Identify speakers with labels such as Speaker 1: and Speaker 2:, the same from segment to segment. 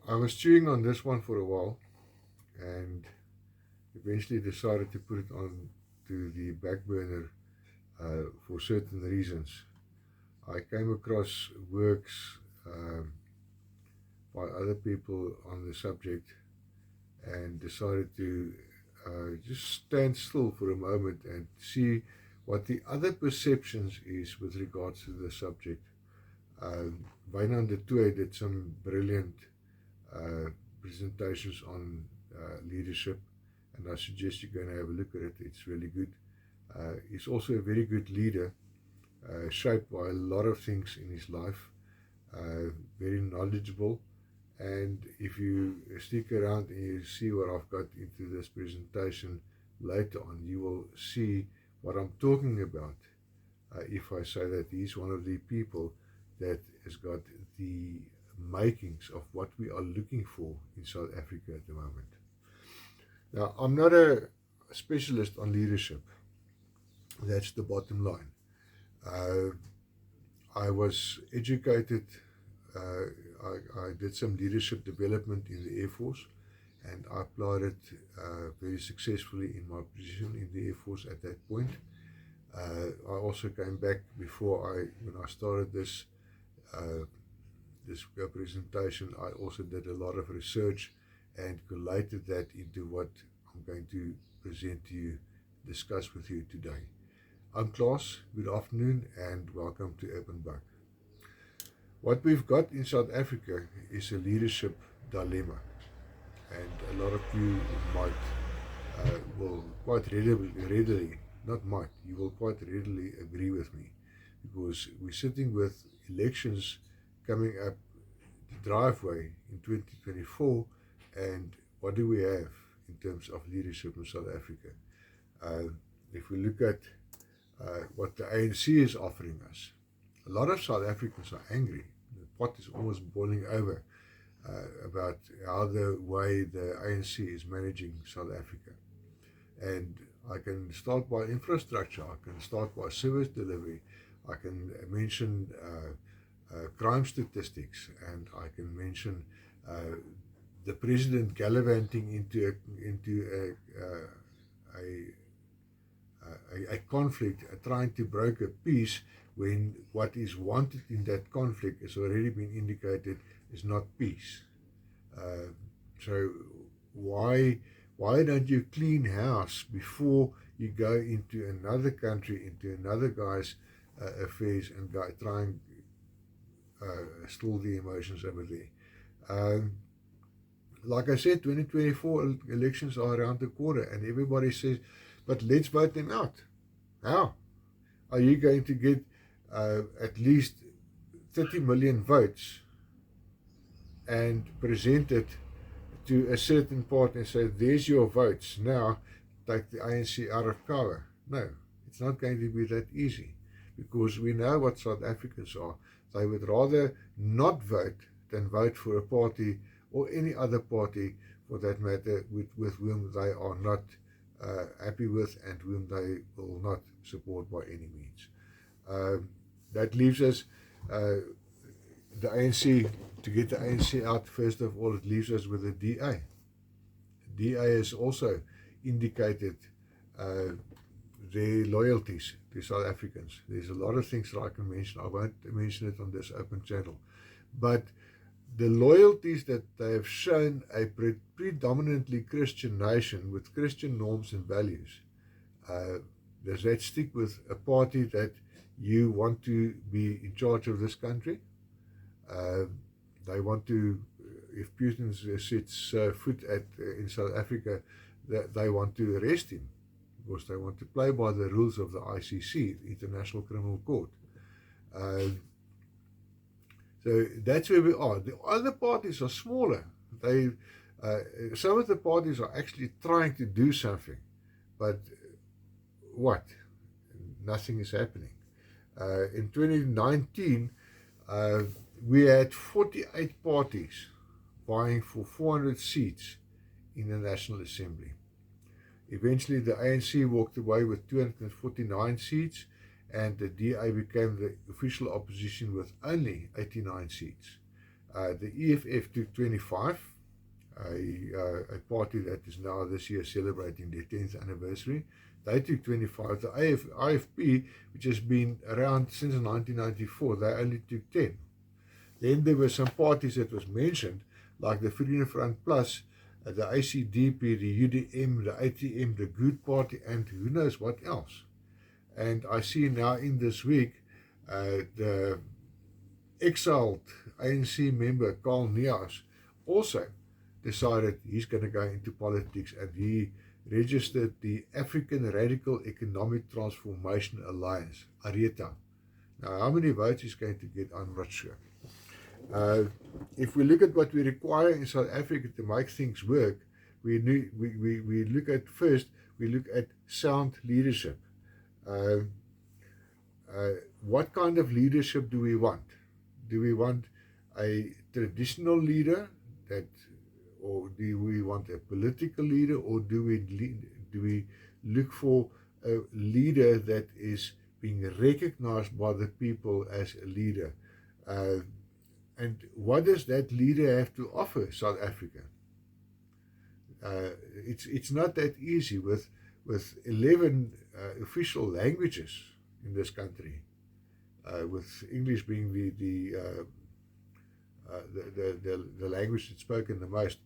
Speaker 1: I was chewing on this one for a while and eventually decided to put it on to the back burner for certain reasons. I came across works by other people on the subject and decided to just stand still for a moment and see what the other perceptions is with regards to the subject. Wynand de Tooy did some brilliant uh, presentations on leadership, and I suggest you go and have a look at it. It's really good. He's also a very good leader, shaped by a lot of things in his life, very knowledgeable. And if you stick around and you see what I've got into this presentation later on, you will see what I'm talking about if I say that he's one of the people that has got the makings of what we are looking for in South Africa at the moment. Now, I'm not a specialist on leadership. That's the bottom line. I was educated, I did some leadership development in the Air Force, and I applied it very successfully in my position in the Air Force at that point. I also came back when I started this presentation, I also did a lot of research and collated that into what I'm going to present to you, discuss with you today. I'm Klaas, good afternoon and welcome to Urban Buck. What we've got in South Africa is a leadership dilemma, and a lot of you will quite readily, not might, you will quite readily agree with me, because we're sitting with elections coming up the driveway in 2024, and what do we have in terms of leadership in South Africa? If we look at what the ANC is offering us, a lot of South Africans are angry. The pot is almost boiling over about how the way the ANC is managing South Africa. And I can start by infrastructure, I can start by service delivery, I can mention crime statistics, and I can mention the president gallivanting into a conflict, trying to broker peace when what is wanted in that conflict has already been indicated is not peace. So why don't you clean house before you go into another country, into another guy's affairs, and try and still the emotions over there? Like I said, 2024 elections are around the corner, and everybody says, but let's vote them out. How? Are you going to get at least 30 million votes and present it to a certain party and say, there's your votes, now take the ANC out of power? No, it's not going to be that easy, because we know what South Africans are. They would rather not vote than vote for a party or any other party for that matter with whom they are not happy with and whom they will not support by any means. That leaves us the ANC. To get the ANC out, first of all, it leaves us with the DA. DA has also indicated their loyalties to South Africans. There's a lot of things that I can mention. I won't mention it on this open channel. But the loyalties that they have shown a predominantly Christian nation with Christian norms and values, does that stick with a party that you want to be in charge of this country? They want to, if Putin sets foot in South Africa, they want to arrest him, because they want to play by the rules of the ICC, the International Criminal Court. So that's where we are. The other parties are smaller. Some of the parties are actually trying to do something, but what? Nothing is happening. In 2019, we had 48 parties vying for 400 seats in the National Assembly. Eventually, the ANC walked away with 249 seats, and the DA became the official opposition with only 89 seats. The EFF took 25, a party that is now this year celebrating their 10th anniversary. They took 25. The IFP, which has been around since 1994, they only took 10. Then there were some parties that was mentioned, like the Freedom Front Plus, the ACDP, the UDM, the ATM, the Good Party, and who knows what else. And I see now in this week, the exiled ANC member Carl Nias also decided he's going to go into politics, and he registered the African Radical Economic Transformation Alliance, ARETA. Now, how many votes he's going to get, I'm not sure. If we look at what we require in South Africa to make things work, we look at first, we look at sound leadership. What kind of leadership do we want? Do we want a traditional leader or do we want a political leader, or do we look for a leader that is being recognized by the people as a leader? And what does that leader have to offer South Africa? It's not that easy with 11 official languages in this country, with English being the language that's spoken the most.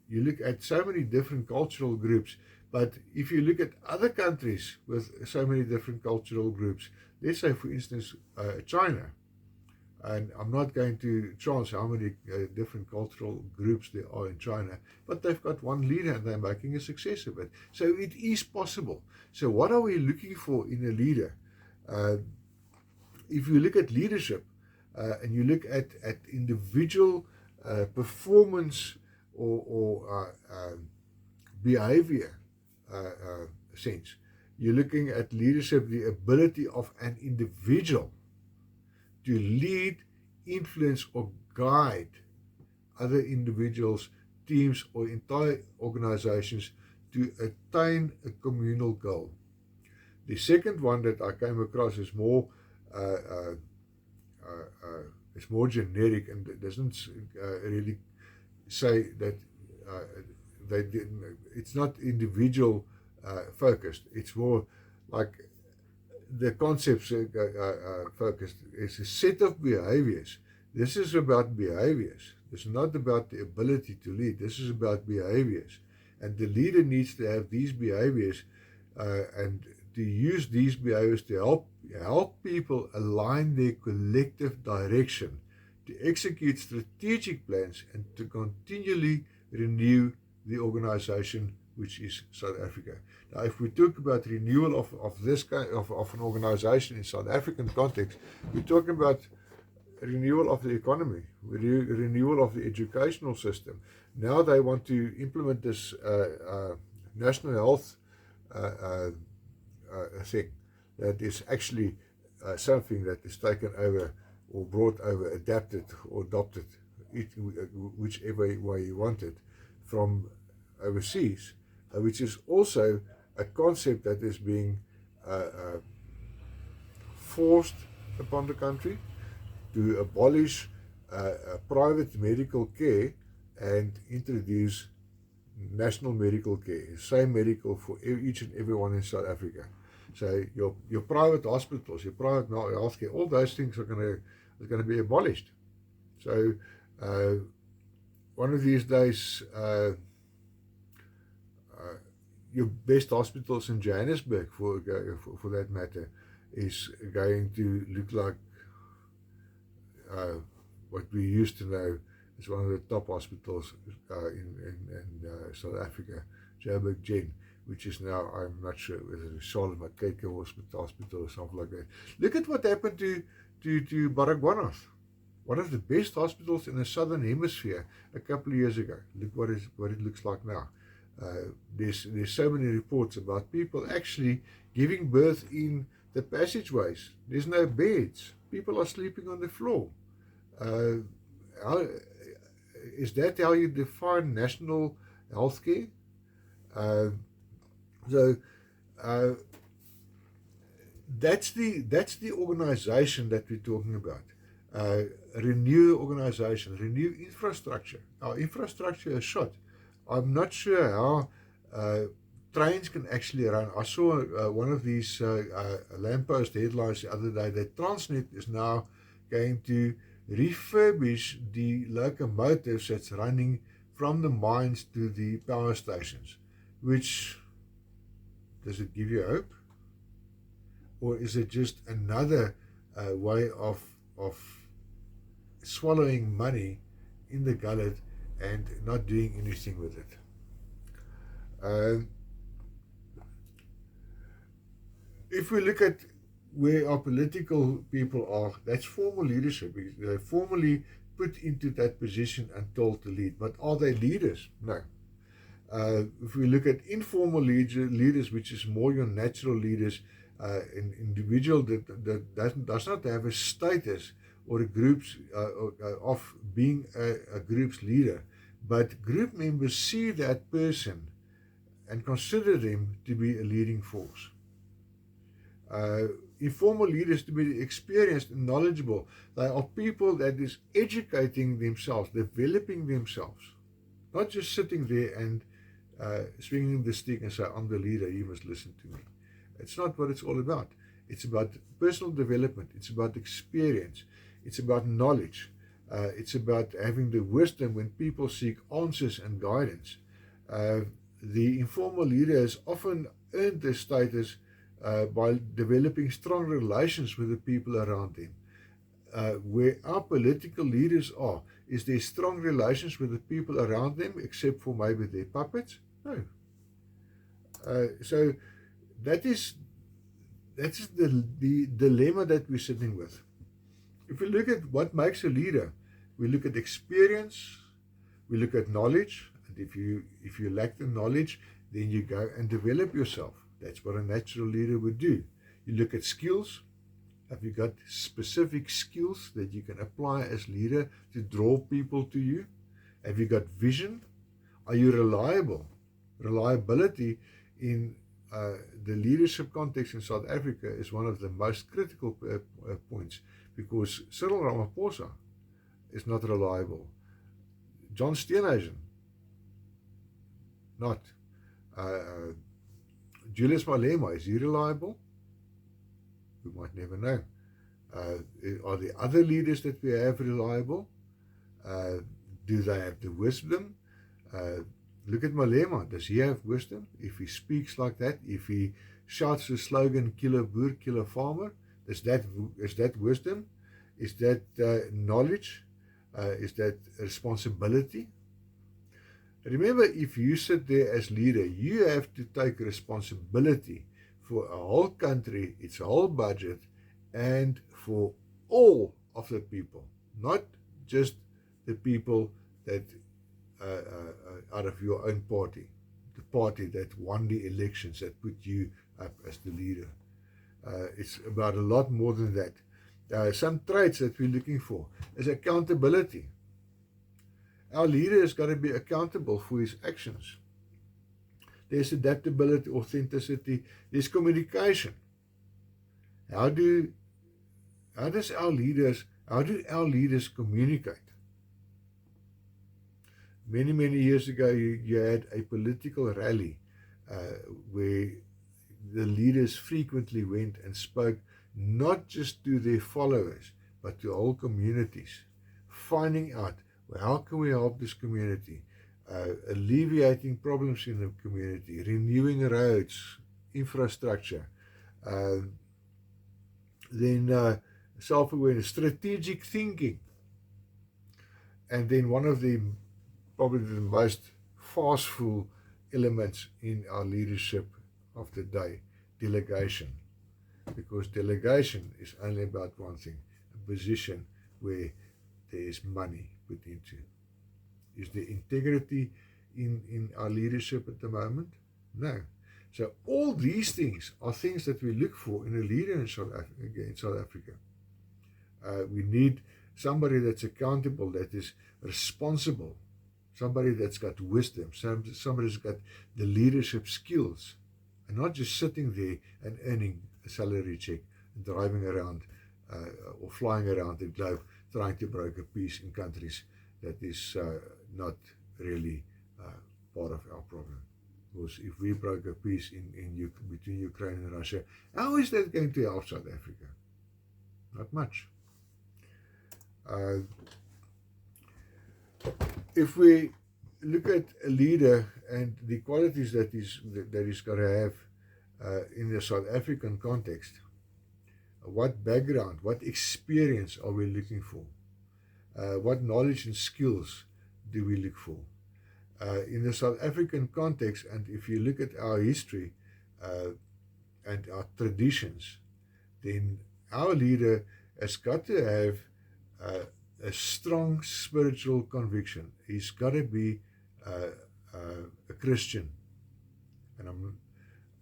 Speaker 1: You look at so many different cultural groups, but if you look at other countries with so many different cultural groups, let's say for instance China, and I'm not going to chance how many different cultural groups there are in China, but they've got one leader and they're making a success of it. So it is possible. So what are we looking for in a leader? If you look at leadership and you look at individual performance or behavior sense, you're looking at leadership, the ability of an individual to lead, influence, or guide other individuals, teams, or entire organizations to attain a communal goal. The second one that I came across is more it's more generic, and it doesn't really say that it's not individual focused. It's more like the concepts focused. It's a set of behaviors. This is about behaviors. It's not about the ability to lead. This is about behaviors. And the leader needs to have these behaviors and to use these behaviors to help people align their collective direction, to execute strategic plans, and to continually renew the organization, which is South Africa. Now, if we talk about renewal of this kind of an organization in South African context, we're talking about renewal of the economy, renewal of the educational system. Now they want to implement this national health thing that is actually something that is taken over or brought over, adapted or adopted, whichever way you want it, from overseas, which is also a concept that is being forced upon the country to abolish private medical care and introduce national medical care, same medical for each and everyone in South Africa. So your private hospitals, your private healthcare, all those things are going to be abolished. So one of these days, your best hospitals in Johannesburg, for that matter, is going to look like what we used to know as one of the top hospitals in South Africa, Joburg Gen, which is now, I'm not sure whether it's Charlotte Makeke Hospital or something like that. Look at what happened to Baragwanath, one of the best hospitals in the Southern Hemisphere a couple of years ago. Look what it looks like now. There's so many reports about people actually giving birth in the passageways. There's no beds. People are sleeping on the floor. Is that how you define national health care? So that's the organization that we're talking about. renew organization, renew infrastructure. Our infrastructure is shot. I'm not sure how trains can actually run. I saw one of these lamppost headlines the other day that Transnet is now going to refurbish the locomotives that's running from the mines to the power stations. Which, does it give you hope? Or is it just another way of swallowing money in the gullet and not doing anything with it? If we look at where our political people are, that's formal leadership. They're formally put into that position and told to lead. But are they leaders? No. If we look at informal leaders, which is more your natural leaders, an individual that does not have a status or a group's of being a group's leader, but group members see that person and consider them to be a leading force. Informal leaders to be experienced and knowledgeable. They are people that is educating themselves, developing themselves, not just sitting there and swinging the stick and say, I'm the leader, you must listen to me. It's not what it's all about. It's about personal development. It's about experience. It's about knowledge. It's about having the wisdom when people seek answers and guidance. The informal leader has often earned their status by developing strong relations with the people around them. Where our political leaders are, is there strong relations with the people around them, except for maybe their puppets? No. So that is the dilemma that we're sitting with. If we look at what makes a leader, we look at experience, we look at knowledge, and if you lack the knowledge, then you go and develop yourself. That's what a natural leader would do. You look at skills. Have you got specific skills that you can apply as leader to draw people to you? Have you got vision? Are you reliable? Reliability in the leadership context in South Africa is one of the most critical points, because Cyril Ramaphosa is not reliable. John Steenhuisen, not. Julius Malema, is he reliable? We might never know. Are the other leaders that we have reliable? Do they have the wisdom? Look at Malema. Does he have wisdom? If he speaks like that, if he shouts the slogan, kill a boer, kill a farmer, is that wisdom? Is that knowledge? Is that responsibility? Remember, if you sit there as leader, you have to take responsibility for a whole country, its whole budget, and for all of the people, not just the people that out of your own party, the party that won the elections, that put you up as the leader. It's about a lot more than that. Some traits that we're looking for is accountability. Our leader has got to be accountable for his actions. There's adaptability, authenticity, there's communication. How do our leaders communicate? Many years ago, you had a political rally where the leaders frequently went and spoke not just to their followers, but to whole communities, finding out, well, how can we help this community, alleviating problems in the community, renewing roads, infrastructure, then self-awareness, strategic thinking, and then one of the probably the most forceful elements in our leadership of the day, delegation. Because delegation is only about one thing, a position where there is money put into. Is there integrity in our leadership at the moment? No. So all these things are things that we look for in a leader in South Africa. We need somebody that's accountable, that is responsible, somebody that's got wisdom, somebody that's got the leadership skills, and not just sitting there and earning a salary check and driving around or flying around the globe trying to broker peace in countries that is not really part of our problem. Because if we broker peace between Ukraine and Russia, how is that going to help South Africa? Not much. If we look at a leader and the qualities that he's got to have in the South African context, what background, what experience are we looking for? What knowledge and skills do we look for? In the South African context, and if you look at our history and our traditions, then our leader has got to have a strong spiritual conviction. He's got to be a Christian.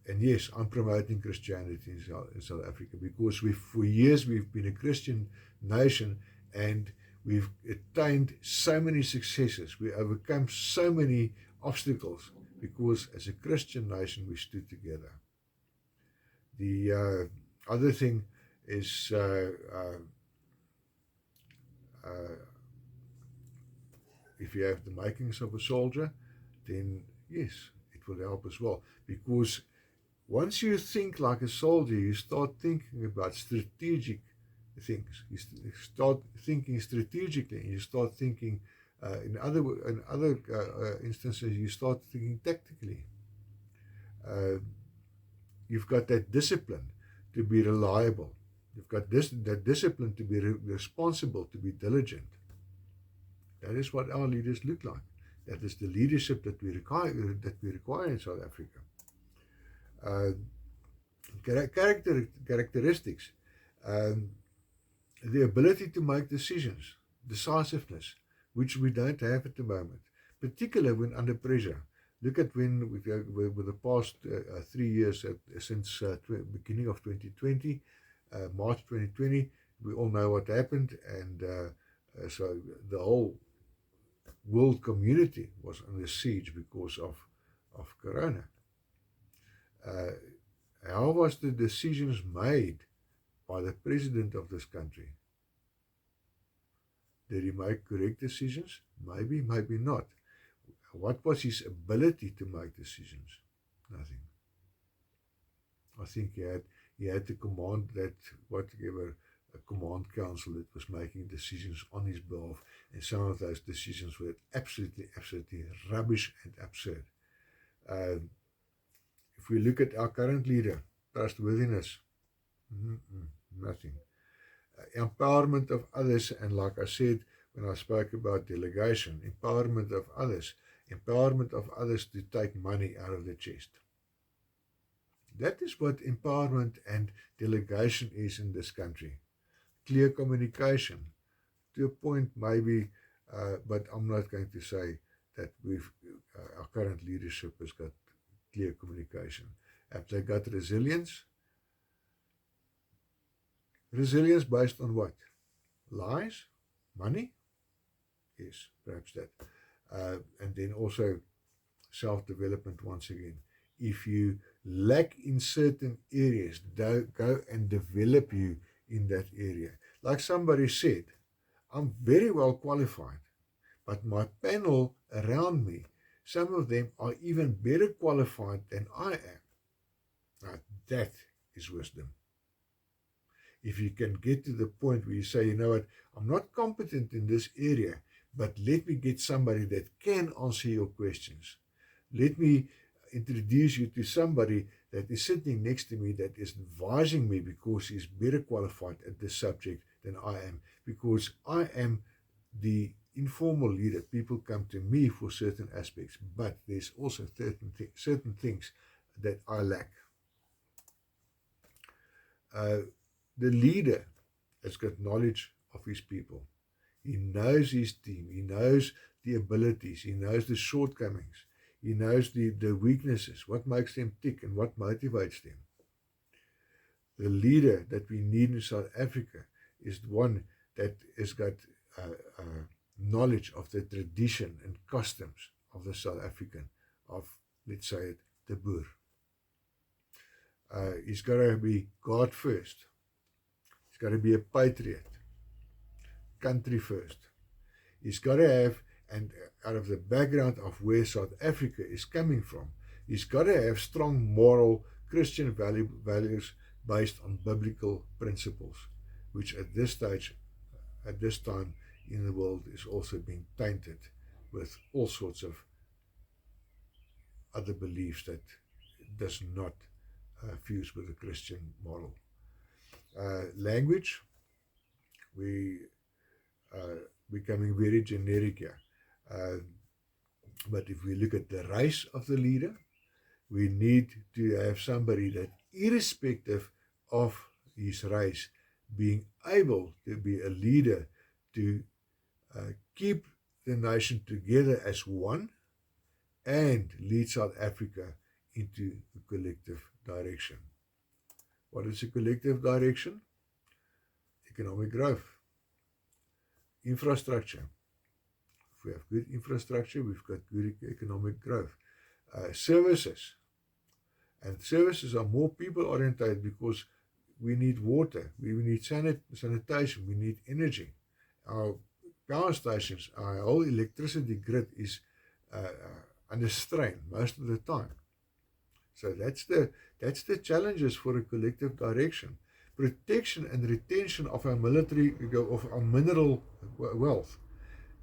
Speaker 1: And yes, I'm promoting Christianity in South Africa because for years we've been a Christian nation and we've attained so many successes. We overcome so many obstacles because as a Christian nation we stood together. The other thing is if you have the makings of a soldier, then yes, it will help as well. Because once you think like a soldier, you start thinking about strategic things. You start thinking strategically, and you start thinking, in other instances, you start thinking tactically. You've got that discipline to be reliable. You've got that discipline to be responsible, to be diligent. That is what our leaders look like. That is the leadership that we require in South Africa. Characteristics, the ability to make decisions, decisiveness, which we don't have at the moment, particularly when under pressure. Look at when with the past 3 years since beginning of 2020, March 2020, we all know what happened, and so the whole world community was under siege because of Corona. How was the decisions made by the president of this country? Did he make correct decisions? Maybe, maybe not. What was his ability to make decisions? Nothing. I think he had to command that whatever a command council that was making decisions on his behalf, and some of those decisions were absolutely rubbish and absurd. If we look at our current leader, trustworthiness, nothing. Empowerment of others, and like I said when I spoke about delegation, empowerment of others to take money out of the chest. That is what empowerment and delegation is in this country. Clear communication, to a point maybe, but I'm not going to say that our current leadership has got clear communication. Have they got resilience? Resilience based on what? Lies? Money? Yes, perhaps that. And then also self-development once again. If you lack in certain areas, go and develop you in that area. Like somebody said, I'm very well qualified, but my panel around me, some of them are even better qualified than I am. Now that is wisdom. If you can get to the point where you say, you know what, I'm not competent in this area, but let me get somebody that can answer your questions. Let me introduce you to somebody that is sitting next to me that is advising me because he's better qualified at this subject than I am, because I am the informal leader. People come to me for certain aspects, but there's also certain things that I lack. The leader has got knowledge of his people. He knows his team. He knows the abilities. He knows the shortcomings. He knows the weaknesses, what makes them tick and what motivates them. The leader that we need in South Africa is the one that has got knowledge of the tradition and customs of the South African, of, let's say it, the Boer. He's got to be God first. He's got to be a patriot. country first. He's got to have, and out of the background of where South Africa is coming from, he's got to have strong moral Christian values based on biblical principles, which at this stage, at this time in the world, is also being tainted with all sorts of other beliefs that does not fuse with the Christian model. Language, we are becoming very generic here. But if we look at the race of the leader, we need to have somebody that, irrespective of his race, being able to be a leader to keep the nation together as one and lead South Africa into a collective direction. What is a collective direction? Economic growth, infrastructure. If we have good infrastructure, we've got good economic growth. Services. And services are more people-oriented because we need water, we need sanitation, we need energy. Our power stations, our whole electricity grid is under strain most of the time. So that's the challenges for a collective direction. Protection and retention of our of our mineral wealth.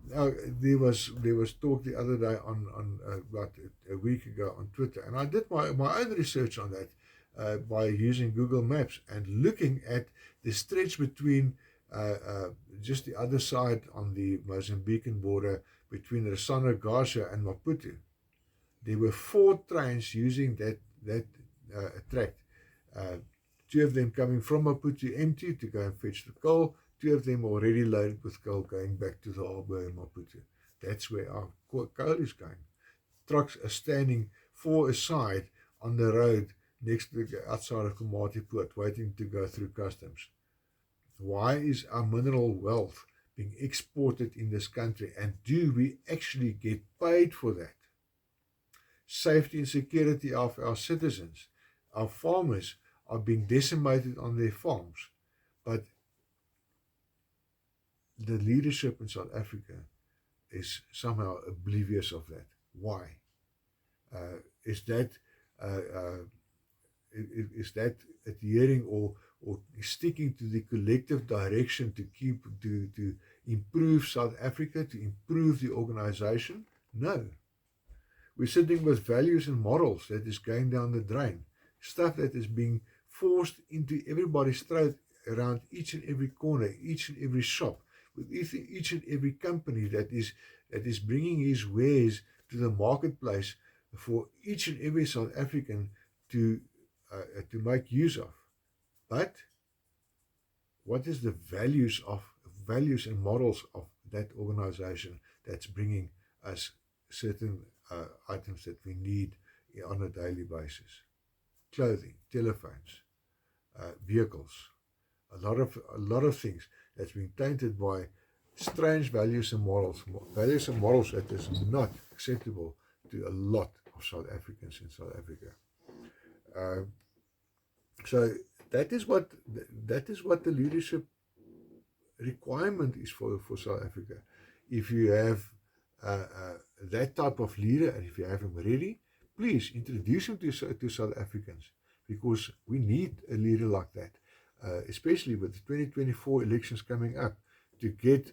Speaker 1: Now, there was talk the other day on about a week ago on Twitter, and I did my own research on that by using Google Maps and looking at the stretch between just the other side on the Mozambican border between Ressano Garcia and Maputo. There were 4 trains using that tract. 2 of them coming from Maputo empty to go and fetch the coal. 2 of them already loaded with coal going back to the harbour in Maputo. That's where our coal is going. Trucks are standing 4 aside on the road next to the outside of Komatipoort waiting to go through customs. Why is our mineral wealth being exported in this country, and do we actually get paid for that? Safety and security of our citizens. Our farmers are being decimated on their farms, but the leadership in South Africa is somehow oblivious of that. Why? Is that adhering or sticking to the collective direction to improve South Africa, to improve the organization? No. We're sitting with values and morals that is going down the drain. Stuff that is being forced into everybody's throat around each and every corner, each and every shop, with each and every company that is bringing his wares to the marketplace for each and every South African to make use of. But what is the values and morals of that organization that's bringing us certain items that we need on a daily basis? Clothing, telephones, vehicles, a lot of things that's been tainted by strange values and morals that is not acceptable to a lot of South Africans in South Africa. So that is what the leadership requirement is for South Africa. If you have that type of leader, and if you have him ready, please introduce him to South Africans, because we need a leader like that, especially with the 2024 elections coming up, to get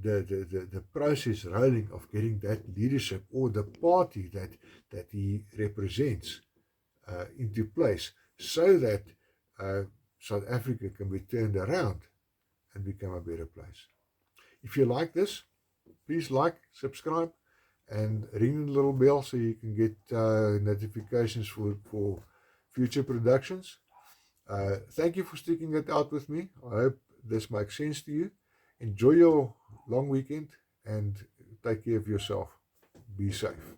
Speaker 1: the process rolling of getting that leadership or the party that he represents into place, so that South Africa can be turned around and become a better place. If you like this, please like, subscribe, and ring the little bell so you can get notifications for future productions. Thank you for sticking it out with me. I hope this makes sense to you. Enjoy your long weekend and take care of yourself. Be safe.